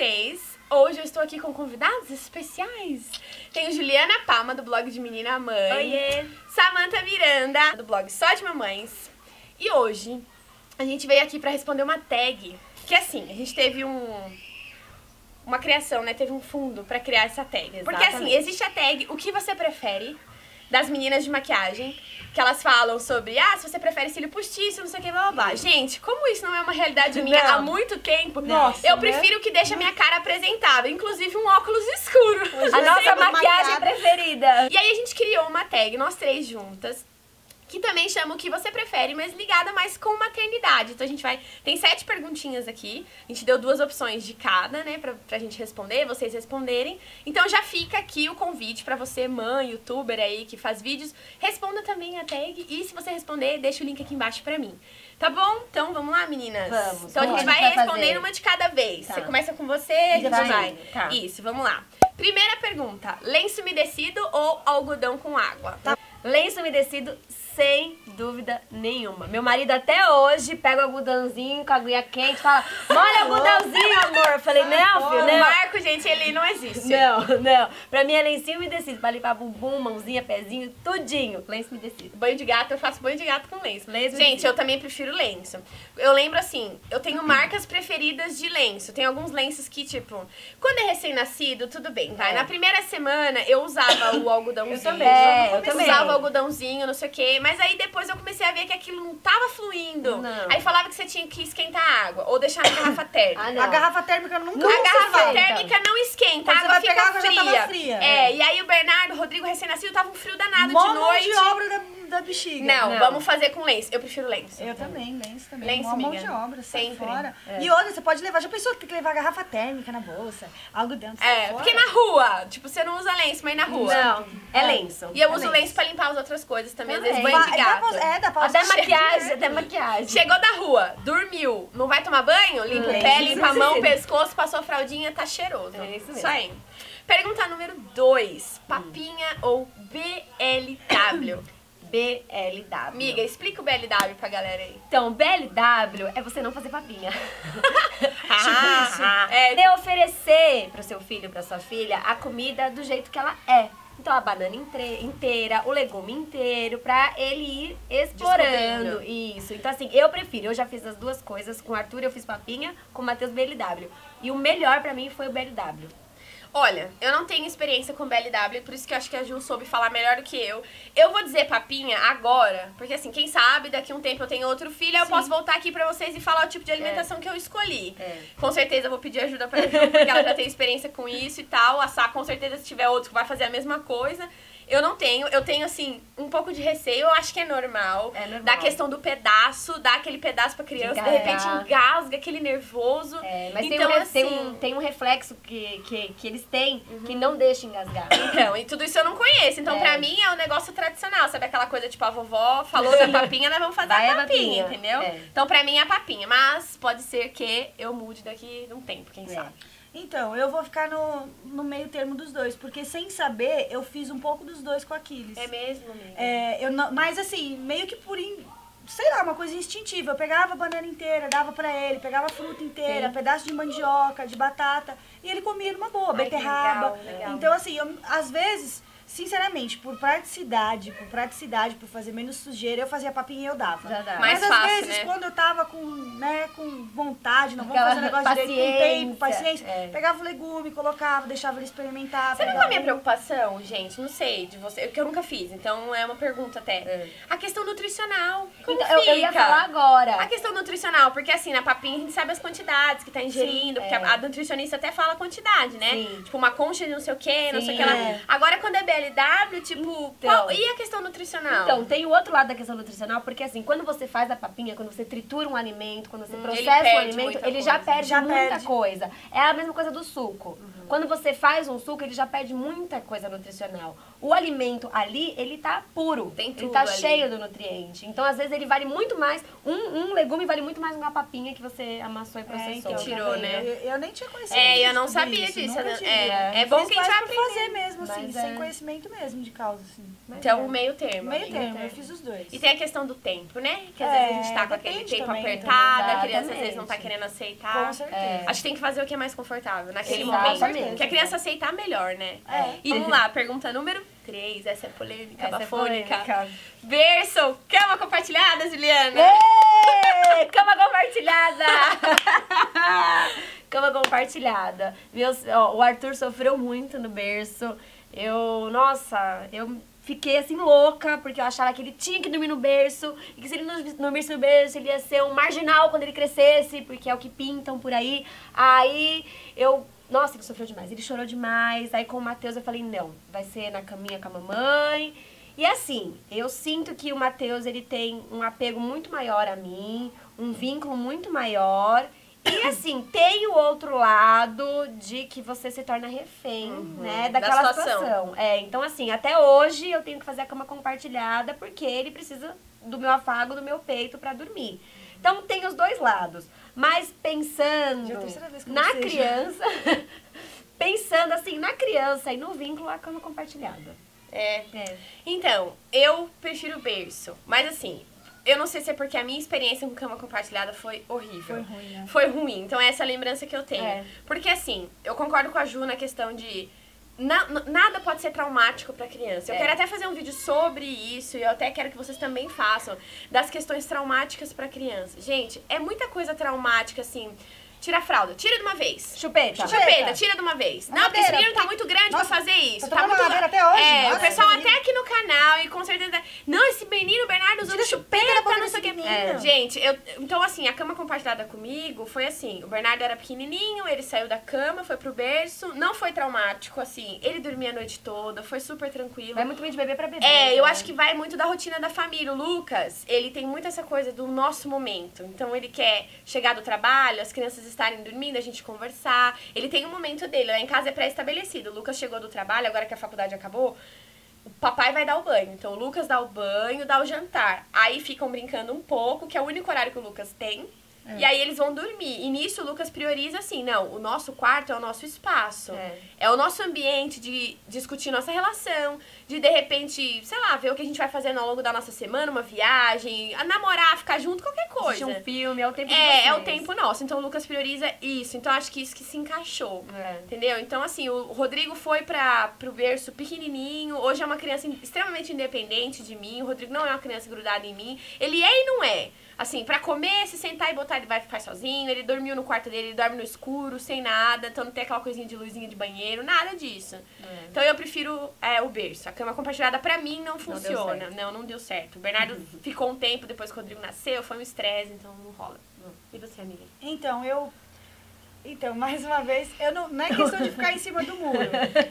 vocês. Hoje eu estou aqui com convidados especiais. Tenho Juliana Palma, do blog de Menina Mãe. Oiê! Samantha Miranda, do blog Só de Mamães. E hoje a gente veio aqui pra responder uma tag. Que assim, a gente teve uma criação, né? Teve um fundo pra criar essa tag. Exatamente. Porque assim, existe a tag O que você prefere? Das meninas de maquiagem, que elas falam sobre, se você prefere cílio postiço, não sei o que, blá blá blá. Gente, como isso não é uma realidade minha há muito tempo, eu prefiro que deixe a minha cara apresentável, inclusive um óculos escuro. A nossa maquiagem preferida. E aí a gente criou uma tag, nós três juntas, que também chama O que você prefere, mas ligada mais com maternidade. Então a gente vai... Tem 7 perguntinhas aqui. A gente deu 2 opções de cada, né? Pra gente responder, vocês responderem. Então já fica aqui o convite pra você, mãe, youtuber aí, que faz vídeos. Responda também a tag. E se você responder, deixa o link aqui embaixo pra mim. Tá bom? Então vamos lá, meninas? Vamos. Então a gente vai respondendo uma de cada vez. Tá. Você começa com você, a gente vai. Tá. Isso, vamos lá. Primeira pergunta. Lenço umedecido ou algodão com água? Tá. Lenço umedecido, sem dúvida nenhuma. Meu marido até hoje pega o algodãozinho com a aguinha quente e fala: molha o algodãozinho, amor. Eu falei: não, filho, O não. Marco, gente, ele não existe. Não. Pra mim é lencinho umedecido. Pra limpar bumbum, mãozinha, pezinho, tudinho. Lenço umedecido. Banho de gato, eu faço banho de gato com lenço. Lenço Gente, umedecido. eu também prefiro lenço. Eu lembro assim, eu tenho marcas preferidas de lenço. Tem alguns lenços que, tipo, quando é recém-nascido, tudo bem, vai. Na primeira semana eu usava o algodãozinho. Eu também. Eu também. Usava o algodãozinho, não sei o quê. Mas aí depois eu comecei a ver que aquilo não tava fluindo. Não. Aí falava que você tinha que esquentar a água ou deixar na garrafa térmica. Ah, não. A garrafa térmica nunca A garrafa esquenta. térmica não esquenta, Quando a você água vai fica pegar, a água já fria. tava fria. E aí o Bernardo, o Rodrigo, recém-nascido, tava um frio danado Mó de mão noite. de obra da bexiga. Não, vamos fazer com lenço. Eu prefiro lenço. Eu também, lenço também. Lenço, Mó mão amiga. de obra, sai Sempre. fora. E outra, você pode levar, já pensou que tem que levar garrafa térmica na bolsa, algodão, sai fora. Porque na rua, tipo, você não usa lenço, mas na rua. Não, é lenço. E eu É uso lenço pra limpar as outras coisas também, às vezes Também. banho de gato. Dá pra Até usar maquiagem, até maquiagem. Chegou da rua, dormiu, não vai tomar banho? Limpa o Lenço. pé, limpa a mão, o pescoço, passou a fraldinha, tá cheiroso. É isso mesmo. Isso aí. Pergunta número 2. Papinha ou BLW? BLW. Amiga, explica o BLW pra galera aí. Então, BLW é você não fazer papinha. É, É oferecer pro seu filho, pra sua filha, a comida do jeito que ela é. Então, a banana inteira, o legume inteiro, pra ele ir explorando. Isso. Então, assim, eu prefiro. Eu já fiz as duas coisas. Com o Arthur eu fiz papinha, com o Matheus BLW. E o melhor pra mim foi o BLW. Olha, eu não tenho experiência com BLW, por isso que eu acho que a Ju soube falar melhor do que eu. Eu vou dizer papinha agora, porque assim, quem sabe daqui a um tempo eu tenho outro filho, eu posso voltar aqui pra vocês e falar o tipo de alimentação que eu escolhi. Com certeza eu vou pedir ajuda pra Ju, porque ela já tem experiência com isso e tal. A Sá, com certeza, se tiver outro que vai fazer a mesma coisa. Eu não tenho, eu tenho assim, um pouco de receio, eu acho que é normal. É normal. Da questão do pedaço, dar aquele pedaço pra criança, de Engasgar. repente engasga, aquele nervoso. Mas então, tem um reflexo que eles têm que não deixa engasgar. Então, e tudo isso eu não conheço. Então, pra mim, é um negócio tradicional. Sabe aquela coisa, tipo, a vovó falou da papinha, nós vamos fazer Vai a a papinha, papinha. entendeu? É. Então, pra mim, é a papinha. Mas pode ser que eu mude daqui a um tempo, quem sabe. Então, eu vou ficar no meio termo dos dois, porque sem saber, eu fiz um pouco dos dois com a Aquiles. É mesmo, amiga? Mas assim, meio que sei lá, uma coisa instintiva. Eu pegava a banana inteira, dava pra ele, pegava a fruta inteira, pedaço de mandioca, de batata, e ele comia numa boa, Ai, que beterraba. legal. Então, assim, às vezes, sinceramente, por praticidade, por fazer menos sujeira, eu fazia papinha e eu dava. Já dá. Mais Mas fácil, às vezes, né? quando eu tava com vontade, não vamos Aquela fazer negócio direito, com tempo, paciência. paciência, pegava o legume, colocava, deixava ele experimentar. Sabe qual é a pegava minha preocupação, gente? Não sei, de você, que eu nunca fiz, então é uma pergunta até. A questão nutricional. Como Então, fica? eu ia falar agora. A questão nutricional, porque assim, na papinha a gente sabe as quantidades que tá ingerindo, porque a nutricionista até fala a quantidade, né? Sim. Tipo, uma concha de não sei o que, não sei o que lá. É. Agora, quando é BLW, tipo, Então. e a questão nutricional? Então, tem o outro lado da questão nutricional, porque assim, quando você faz a papinha, quando você tritura um alimento, quando você ele processa perde um alimento, muita ele já coisa. perde Já muita perde. coisa. É a mesma coisa do suco. Quando você faz um suco, ele já perde muita coisa nutricional. O alimento ali, ele tá puro. Tem tudo ele tá ali. cheio do nutriente. Então, às vezes, ele vale muito mais... Um legume vale muito mais uma papinha que você amassou e processou. tirou, né? Eu nem tinha conhecido Eu não sobre sabia isso, disso. nunca Né? tive. É bom Fiz que a gente mais vai por aprender. fazer mesmo, assim, Mas sem conhecimento mesmo de causa, assim. Então, o meio termo. Meio termo, eu fiz os dois. E tem a questão do tempo, né? Que às vezes a gente tá com aquele depende tempo também, apertado, a criança às exatamente. vezes não tá querendo aceitar. Com certeza. Acho que tem que fazer o que é mais confortável naquele Exatamente. momento. Que a criança aceitar melhor, né? E vamos lá, pergunta número 3. Essa é polêmica, Essa é bafônica. polêmica. Berço, cama compartilhada, Juliana. Ê, cama compartilhada! Cama compartilhada. O Arthur sofreu muito no berço. Eu fiquei assim louca, porque eu achava que ele tinha que dormir no berço, e que se ele não dormisse no berço, ele ia ser um marginal quando ele crescesse, porque é o que pintam por aí. Aí nossa, ele sofreu demais, ele chorou demais. Aí com o Matheus eu falei, não, vai ser na caminha com a mamãe. E assim, eu sinto que o Matheus, ele tem um apego muito maior a mim, um vínculo muito maior. E assim, tem o outro lado de que você se torna refém, né, daquela da situação. Então assim, até hoje eu tenho que fazer a cama compartilhada porque ele precisa do meu afago, do meu peito pra dormir. Então tem os dois lados. Mas pensando Já é a terceira vez que eu na bocejo. criança, pensando assim, na criança e no vínculo, a cama compartilhada. Então, eu prefiro berço. Mas assim, eu não sei se é porque a minha experiência com cama compartilhada foi horrível. Foi ruim, né? Foi ruim. Então, essa é a lembrança que eu tenho. É. Porque assim, eu concordo com a Ju na questão de... Nada pode ser traumático pra criança. Eu quero até fazer um vídeo sobre isso e eu até quero que vocês também façam das questões traumáticas pra criança. Gente, é muita coisa traumática, assim... Tira a fralda, tira de uma vez. Chupeta. Chupeta, tira de uma vez. Não, porque esse menino tá muito grande pra fazer isso. tá tomando madeira até hoje? O Nossa, pessoal menino. até aqui no canal e com certeza... Não, esse menino, o Bernardo, usando Tira chupeta, chupeta da boca não sei o desse quê. menino. Gente, então assim, a cama compartilhada comigo foi assim, o Bernardo era pequenininho, ele saiu da cama, foi pro berço, não foi traumático, assim, ele dormia a noite toda, foi super tranquilo. Vai muito bem de bebê pra bebê. Eu né? acho que vai muito da rotina da família. O Lucas, ele tem muito essa coisa do nosso momento. Então, ele quer chegar do trabalho, as crianças estarem dormindo, a gente conversar. Ele tem um momento dele. Lá em casa é pré-estabelecido. O Lucas chegou do trabalho, agora que a faculdade acabou, o papai vai dar o banho. Então, o Lucas dá o banho, dá o jantar. Aí ficam brincando um pouco, que é o único horário que o Lucas tem. E aí eles vão dormir. E nisso o Lucas prioriza assim, não, o nosso quarto é o nosso espaço. É o nosso ambiente de discutir nossa relação, de repente, sei lá, ver o que a gente vai fazendo ao longo da nossa semana, uma viagem, a namorar, ficar junto, qualquer coisa. Assistir um filme, é o tempo de vocês. É o tempo nosso. Então o Lucas prioriza isso. Então acho que isso que se encaixou. Entendeu? Então, assim, o Rodrigo foi pro berço pequenininho. Hoje é uma criança extremamente independente de mim. O Rodrigo não é uma criança grudada em mim. Ele é e não é. Assim, pra comer, se sentar e botar, ele vai ficar sozinho. Ele dormiu no quarto dele, ele dorme no escuro, sem nada. Então não tem aquela coisinha de luzinha de banheiro, nada disso. Então eu prefiro o berço. A cama compartilhada pra mim não funciona. Não deu certo. O Bernardo ficou um tempo depois que o Rodrigo nasceu, foi um estresse, então não rola. E você, amiga? Então, mais uma vez, não é questão de ficar em cima do muro.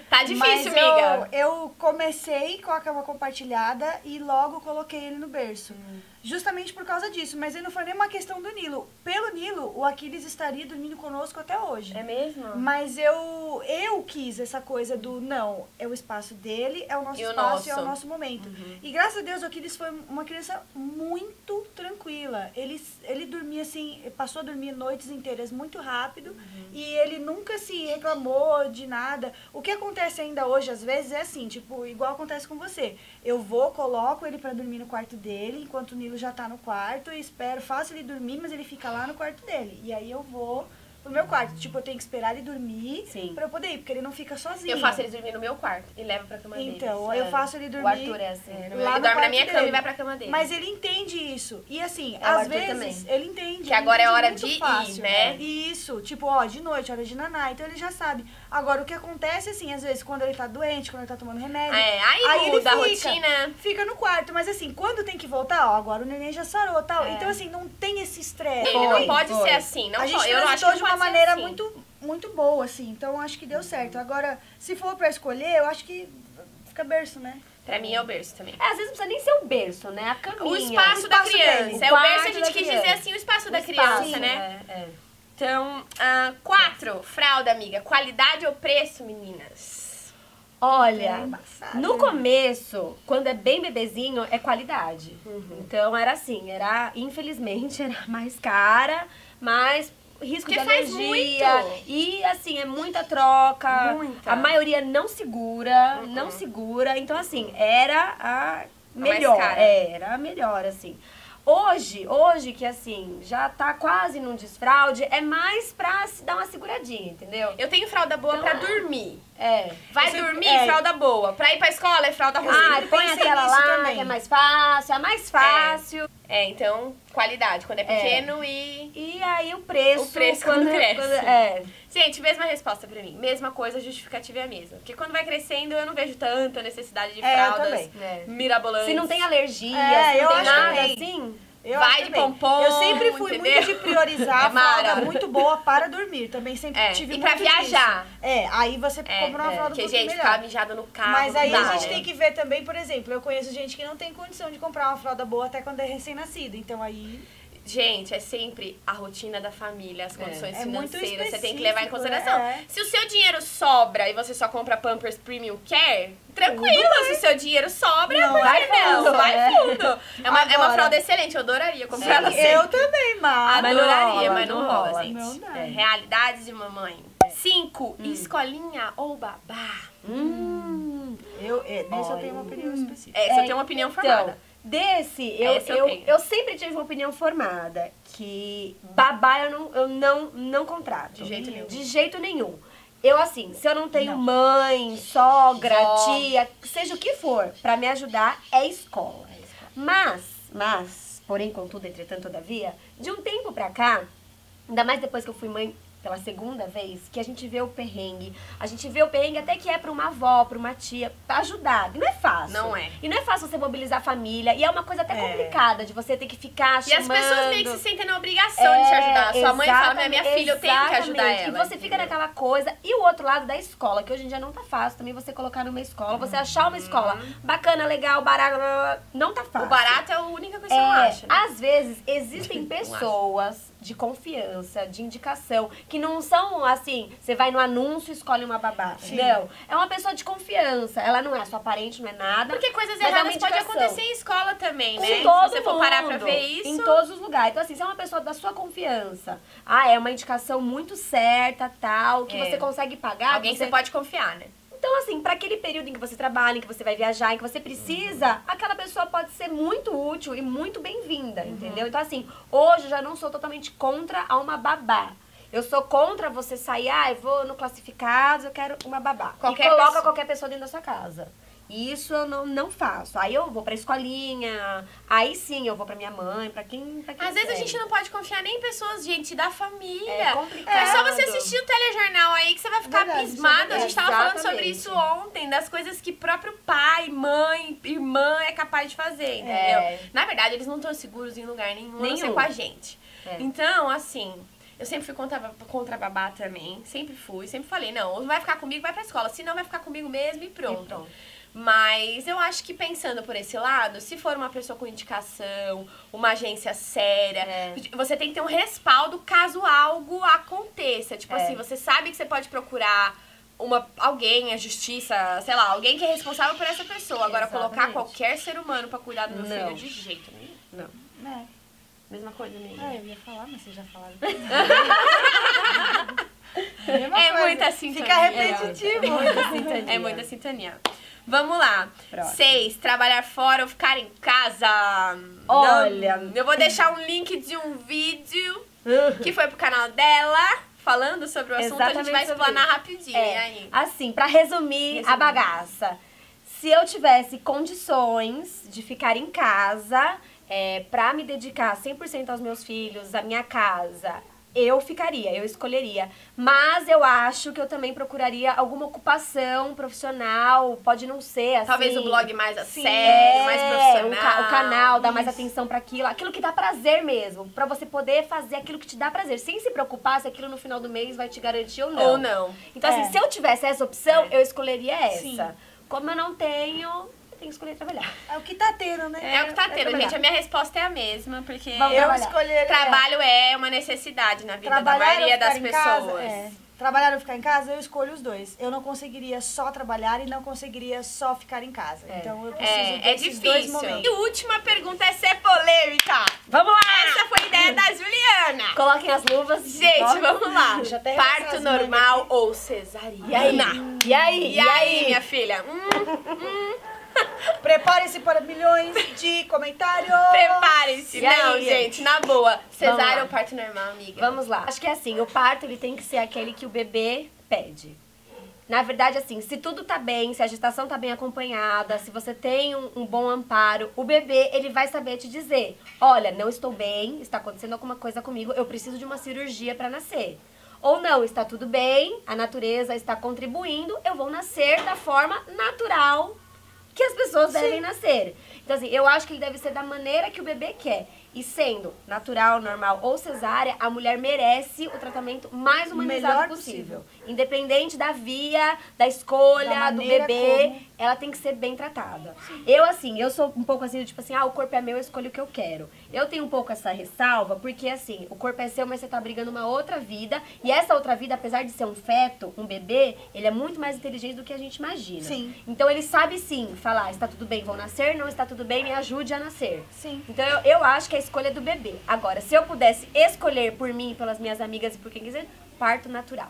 Tá difícil, Mas amiga. eu comecei com a cama compartilhada e logo coloquei ele no berço. Justamente por causa disso. Mas aí não foi nem uma questão do Nilo. Pelo Nilo, o Aquiles estaria dormindo conosco até hoje. É mesmo? Mas eu quis essa coisa do, não, é o espaço dele, é o nosso espaço, é o nosso momento. E graças a Deus, o Aquiles foi uma criança muito tranquila. Ele dormia assim, passou a dormir noites inteiras muito rápido e ele nunca se reclamou de nada. O que acontece ainda hoje, às vezes, é assim, tipo, igual acontece com você. Eu coloco ele pra dormir no quarto dele, enquanto o Nilo já tá no quarto, e faço ele dormir, mas ele fica lá no quarto dele. E aí eu vou pro meu quarto. Tipo, eu tenho que esperar ele dormir pra eu poder ir, porque ele não fica sozinho. Eu faço ele dormir no meu quarto e levo pra cama dele. Então, eu faço ele dormir. O Arthur é assim. Ele dorme na minha cama e vai pra cama dele. Mas ele entende isso. E assim, o às Arthur vezes, também. ele entende. Que agora é hora muito de ir, fácil, né? Isso. Tipo, ó, de noite, hora de naná. Então ele já sabe. Agora, o que acontece, assim, às vezes, quando ele tá doente, quando ele tá tomando remédio. Aí ele muda a rotina. Fica no quarto. Mas assim, quando tem que voltar, ó, agora o neném já sarou e tal. Então, assim, não tem esse estresse. Ele não pode ser assim. Não A gente eu acho transitou que de não uma pode ser maneira assim. muito boa, assim. Então, acho que deu certo. Agora, se for pra escolher, eu acho que fica berço, né? Pra mim é o berço também. Às vezes não precisa nem ser o berço, né? A caminha. O espaço da criança. dele. É o berço, a quarto gente da quis criança. dizer assim, o espaço da criança, Espaço, né? Então, 4, fralda, amiga. Qualidade ou preço, meninas? Olha, no começo, quando é bem bebezinho, é qualidade. Então era assim, infelizmente, era mais cara, mas risco de alergia. E assim, é muita troca. A maioria não segura, não segura. Então, assim, era a melhor. Era a melhor, assim. Hoje que assim, já tá quase num desfraude, é mais pra se dar uma seguradinha, entendeu? Eu tenho fralda boa pra dormir. Vai dormir, fralda boa. Pra ir pra escola, é fralda ruim. Põe aquela lá, também. Que é mais fácil, a mais fácil. Então, qualidade, quando é pequeno e aí o preço quando cresce. Gente, mesma resposta pra mim. Mesma coisa, a justificativa é a mesma. Porque quando vai crescendo, eu não vejo tanta necessidade de fraldas mirabolantes. Se não tem alergia, se não tem nada assim... Vai de pompom. Eu sempre fui muito de priorizar a fralda muito boa para dormir. Também sempre tive e muito pra viajar. Disso. Aí você compra uma fralda muito melhor. Ficar mijado no carro. Mas aí a gente tem que ver também, por exemplo, eu conheço gente que não tem condição de comprar uma fralda boa até quando é recém-nascido. Então aí... Gente, é sempre a rotina da família, as condições financeiras. Você tem que específico, levar em consideração. Se o seu dinheiro sobra e você só compra Pampers Premium Care, tranquilo. Se o seu dinheiro sobra, vai fundo. É uma fralda excelente, eu adoraria comprar ela. Eu também, adoraria, mas não rola, gente. Não dá. Realidade de mamãe. 5, escolinha ou babá? Nesse eu tenho uma opinião específica. Você tem uma opinião formada. Eu sempre tive uma opinião formada, que babá eu não contrato. De jeito nenhum. De jeito nenhum. Eu, assim, se eu não tenho mãe, sogra, tia, seja o que for, pra me ajudar, é escola. Mas, porém, contudo, entretanto, todavia, de um tempo pra cá, ainda mais depois que eu fui mãe pela segunda vez, que a gente vê o perrengue. A gente vê o perrengue até que é pra uma avó, pra uma tia, pra ajudar. E não é fácil. Não é. E não é fácil você mobilizar a família. E é uma coisa até complicada, de você ter que ficar chamando. E as pessoas meio que se sentem na obrigação de te ajudar. Sua mãe fala, minha filha, eu tenho que ajudar ela. E você fica naquela coisa. E o outro lado da escola, que hoje em dia não tá fácil também você colocar numa escola. Você achar uma escola bacana, legal, barata, não tá fácil. O barato é a única coisa que você não acha. Né? Às vezes, existem pessoas de confiança, de indicação, que não são assim, você vai no anúncio e escolhe uma babá. Não. É uma pessoa de confiança. Ela não é sua parente, não é nada. Porque coisas erradas podem acontecer em escola também, né? Se você for parar pra ver isso. Em todos os lugares. Então, assim, se é uma pessoa da sua confiança, é uma indicação muito certa, tal, que você consegue pagar. Alguém que você pode confiar, né? Então, assim, para aquele período em que você trabalha, em que você vai viajar, em que você precisa, aquela pessoa pode ser muito útil e muito bem-vinda, entendeu? Então, assim, hoje eu já não sou totalmente contra a uma babá. Eu sou contra você sair, eu vou no classificados, eu quero uma babá. Coloca qualquer pessoa dentro da sua casa. Isso eu não faço. Aí eu vou pra escolinha, aí sim eu vou pra minha mãe, pra quem Às vezes a gente não pode confiar nem em pessoas, gente, da família. É complicado. É só você assistir o telejornal aí que você vai ficar abismado. A gente tava falando sobre isso ontem, das coisas que próprio pai, mãe, irmã é capaz de fazer, entendeu? Na verdade, eles não estão seguros em lugar nenhum, a não ser com a gente. Então, assim... Eu sempre fui contra a babá também, sempre falei, não, ou vai ficar comigo, vai pra escola, se não vai ficar comigo mesmo e pronto. Mas eu acho que pensando por esse lado, se for uma pessoa com indicação, uma agência séria, você tem que ter um respaldo caso algo aconteça. Tipo assim, você sabe que você pode procurar alguém, a justiça, sei lá, alguém que é responsável por essa pessoa. Agora, colocar qualquer ser humano pra cuidar do meu filho de jeito nenhum. Não. Mesma coisa, amiga. Eu ia falar, mas vocês já falaram. Muita sintonia. Fica repetitivo. É muita sintonia. Vamos lá. 6, trabalhar fora ou ficar em casa? Olha. Eu vou deixar um link de um vídeo que foi pro canal dela, falando sobre o assunto. A gente vai explanar rapidinho. Aí. Assim, pra resumir a bagaça. Se eu tivesse condições de ficar em casa... pra me dedicar 100% aos meus filhos, à minha casa, eu escolheria. Mas eu acho que eu também procuraria alguma ocupação profissional, pode não ser assim... Talvez o blog mais a sério, mais profissional. O canal, dar mais atenção pra aquilo que dá prazer mesmo, pra você poder fazer aquilo que te dá prazer, sem se preocupar se aquilo no final do mês vai te garantir ou não. Ou não. Então assim, se eu tivesse essa opção, eu escolheria essa. Sim. Como eu não tenho... tem que escolher trabalhar. É o que tá tendo, né? É o que tá tendo, trabalhar. gente. A minha resposta é a mesma, porque Eu escolheria... trabalho é uma necessidade na vida da maioria das pessoas. Trabalhar ou ficar em casa, eu escolho os dois. Eu não conseguiria só trabalhar e não conseguiria só ficar em casa. Então eu preciso desses dois momentos. E a última pergunta é ser polêmica. Vamos lá! Essa foi a ideia da Juliana. Coloquem as luvas. Gente, vamos lá. Deixa eu até Parto normal ou cesariana? E aí? E aí, minha filha? Prepare-se para milhões de comentários. Prepare-se. E Não, aí? gente, na boa. Cesárea lá. ou parto normal, amiga? Vamos lá. Acho que é assim, o parto ele tem que ser aquele que o bebê pede. Na verdade, assim, se tudo tá bem, se a gestação tá bem acompanhada, se você tem um bom amparo, o bebê, ele vai saber te dizer, olha, não estou bem, está acontecendo alguma coisa comigo, eu preciso de uma cirurgia para nascer. Ou não, está tudo bem, a natureza está contribuindo, eu vou nascer da forma natural que as pessoas devem nascer. Então, assim, eu acho que ele deve ser da maneira que o bebê quer. E sendo natural, normal ou cesárea, a mulher merece o tratamento mais humanizado possível. Independente da via, da escolha, do bebê, ela tem que ser bem tratada. Eu, assim, eu sou um pouco assim, tipo assim, o corpo é meu, eu escolho o que eu quero. Eu tenho um pouco essa ressalva, porque assim, o corpo é seu, mas você tá brigando uma outra vida. E essa outra vida, apesar de ser um feto, um bebê, ele é muito mais inteligente do que a gente imagina. Sim. Então ele sabe sim falar, está tudo bem, vou nascer, não está tudo bem, me ajude a nascer. Sim. Então eu acho que a escolha é do bebê. Agora, se eu pudesse escolher por mim, pelas minhas amigas e por quem quiser, parto natural.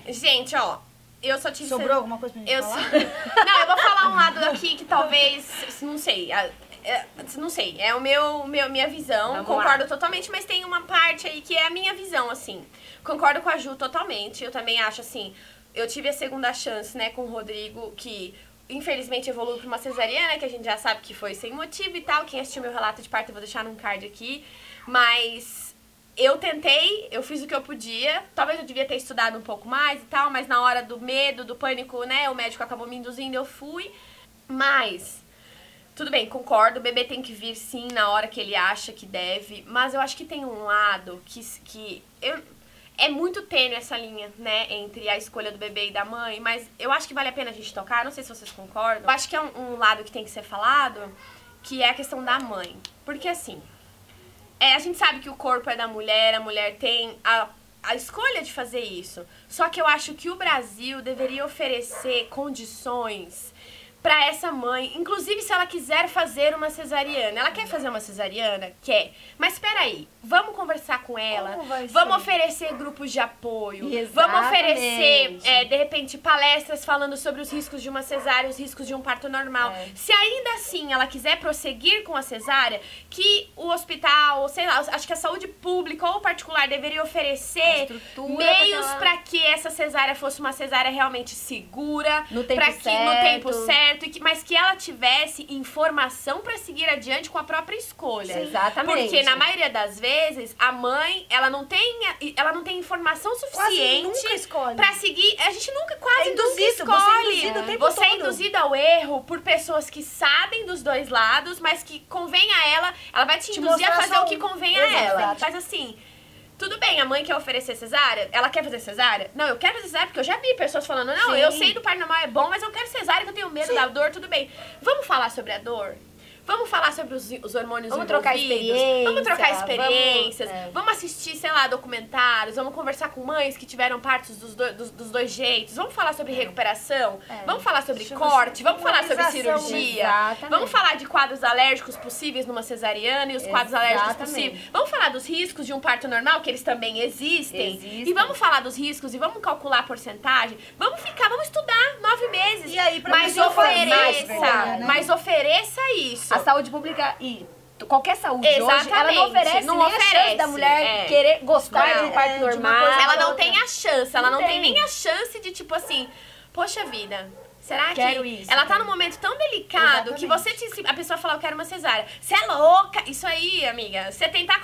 Gente, ó, eu só tive... Sobrou alguma coisa pra gente falar? Não, eu vou falar um lado aqui que talvez, não sei, não sei, é minha visão, Vamos concordo lá. totalmente, mas tem uma parte aí que é a minha visão, assim. Concordo com a Ju totalmente, eu também acho, assim, eu tive a segunda chance, né, com o Rodrigo, que infelizmente evoluiu pra uma cesariana, que a gente já sabe que foi sem motivo e tal. Quem assistiu meu relato de parto eu vou deixar num card aqui, mas eu tentei, eu fiz o que eu podia, talvez eu devia ter estudado um pouco mais e tal, mas na hora do medo, do pânico, né, o médico acabou me induzindo, eu fui, mas... Tudo bem, concordo, o bebê tem que vir sim na hora que ele acha que deve, mas eu acho que tem um lado que é muito tênue essa linha, né, entre a escolha do bebê e da mãe, mas eu acho que vale a pena a gente tocar, não sei se vocês concordam. Eu acho que é um lado que tem que ser falado, que é a questão da mãe. Porque assim, a gente sabe que o corpo é da mulher, a mulher tem a escolha de fazer isso. Só que eu acho que o Brasil deveria oferecer condições pra essa mãe, inclusive se ela quiser fazer uma cesariana. Ela quer fazer uma cesariana? Quer. Mas peraí, vamos conversar com ela, vamos oferecer grupos de apoio, vamos oferecer, de repente, palestras falando sobre os riscos de uma cesárea, os riscos de um parto normal. Se ainda assim ela quiser prosseguir com a cesárea, que o hospital, sei lá, acho que a saúde pública ou particular deveria oferecer meios pra que essa cesárea fosse uma cesárea realmente segura, no tempo certo, mas que ela tivesse informação pra seguir adiante com a própria escolha. Sim. Exatamente. Porque na maioria das vezes, a mãe, ela não tem informação suficiente pra seguir. A gente quase nunca escolhe. Você é induzida ao erro por pessoas que sabem dos dois lados, mas que convém a ela vai te induzir a fazer o que convém a ela. Mas assim... Tudo bem, a mãe quer oferecer cesárea? Ela quer fazer cesárea? Não, eu quero fazer cesárea porque eu já vi pessoas falando, não, eu sei do parto normal é bom, mas eu quero cesárea que eu tenho medo da dor, tudo bem. Vamos falar sobre a dor? Vamos falar sobre os hormônios vamos trocar experiências. Vamos trocar experiências. Vamos assistir, sei lá, documentários. Vamos conversar com mães que tiveram partos dos dois jeitos. Vamos falar sobre recuperação. Vamos falar sobre corte. Vamos falar sobre cirurgia. Exatamente. Vamos falar de quadros alérgicos possíveis numa cesariana e os quadros alérgicos possíveis. Vamos falar dos riscos de um parto normal, que eles também existem. E vamos falar dos riscos e vamos calcular a porcentagem. Vamos estudar 9 meses. E aí, pra mas ofereça isso. A saúde pública e qualquer saúde hoje, ela não oferece nem a chance da mulher querer gostar de um parto normal. Ela não tem a chance, ela não tem nem a chance de, tipo assim, poxa vida... Será que ela tá num momento tão delicado que a pessoa fala, eu quero uma cesárea. Você é louca? Isso aí, amiga. Você tentar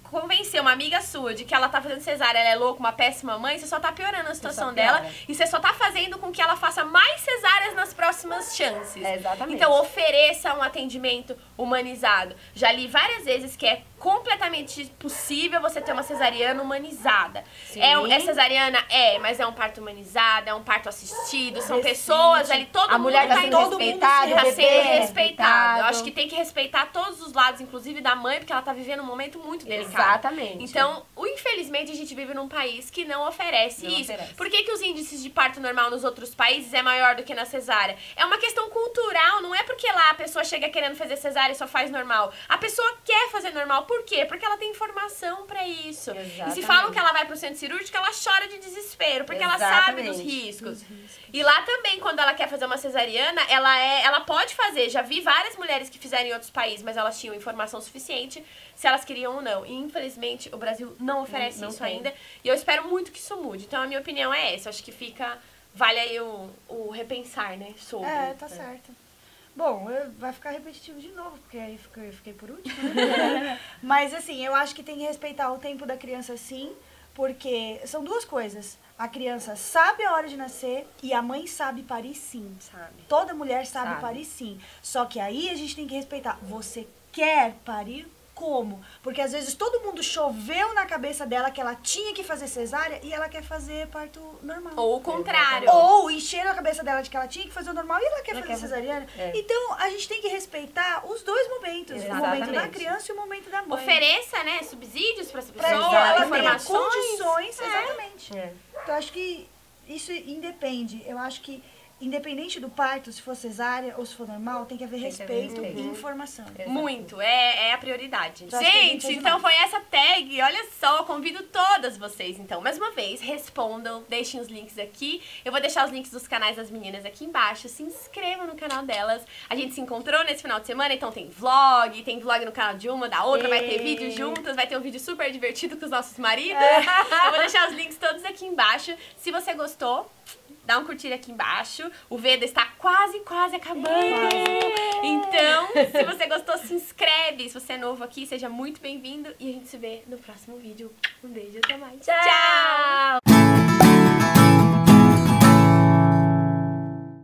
convencer uma amiga sua de que ela tá fazendo cesárea, ela é louca, uma péssima mãe, você só tá piorando a situação dela e você só tá fazendo com que ela faça mais cesáreas nas próximas chances. Exatamente. Então, ofereça um atendimento humanizado. Já li várias vezes que é completamente possível você ter uma cesariana humanizada. É cesariana? Mas é um parto humanizado, é um parto assistido, são pessoas ali, todo mundo mulher tá sendo respeitada, tá sendo respeitado. Eu acho que tem que respeitar todos os lados, inclusive da mãe, porque ela tá vivendo um momento muito delicado. Exatamente. Então, infelizmente, a gente vive num país que não oferece isso. Por que os índices de parto normal nos outros países é maior do que na cesárea? É uma questão cultural, não é porque lá a pessoa chega querendo fazer cesárea e só faz normal. A pessoa quer fazer normal. Por quê? Porque ela tem informação pra isso. Exatamente. E se falam que ela vai pro centro cirúrgico, ela chora de desespero, porque ela sabe dos riscos. E lá também, quando ela quer fazer uma cesariana, ela pode fazer. Já vi várias mulheres que fizeram em outros países, mas elas tinham informação suficiente se elas queriam ou não. E infelizmente o Brasil não oferece isso ainda. E eu espero muito que isso mude. Então a minha opinião é essa. Eu acho que vale aí o repensar, né? Sobre. Tá certo. Bom, vai ficar repetitivo de novo, porque aí eu fiquei por último, né? Mas assim, eu acho que tem que respeitar o tempo da criança sim, porque são duas coisas. A criança sabe a hora de nascer e a mãe sabe parir sim. Sabe. Toda mulher sabe parir sim. Só que aí a gente tem que respeitar. Você quer parir como? Porque às vezes todo mundo choveu na cabeça dela que ela tinha que fazer cesárea e ela quer fazer parto normal. Ou o contrário. Ou encheram a cabeça dela de que ela tinha que fazer o normal e ela quer fazer cesariana. Então a gente tem que respeitar os dois momentos. Exatamente. O momento da criança e o momento da mãe. Ofereça, né, subsídios para essa Pra pessoa, que ela tenha informações. condições. Exatamente. Então acho que isso independe. Eu acho que independente do parto, se for cesárea ou se for normal, tem que haver respeito e informação. Muito, é a prioridade. Eu acho que Gente, então foi essa tag. Olha só, convido todas vocês, então, mais uma vez, respondam, deixem os links aqui. Eu vou deixar os links dos canais das meninas aqui embaixo. Se inscrevam no canal delas. A gente se encontrou nesse final de semana, então tem vlog no canal de uma, da outra, vai ter vídeo juntas, vai ter um vídeo super divertido com os nossos maridos. Eu vou deixar os links todos aqui embaixo. Se você gostou, dá um curtir aqui embaixo. O Veda está quase acabando. Então, se você gostou, se inscreve. Se você é novo aqui, seja muito bem-vindo. E a gente se vê no próximo vídeo. Um beijo, até mais. Tchau!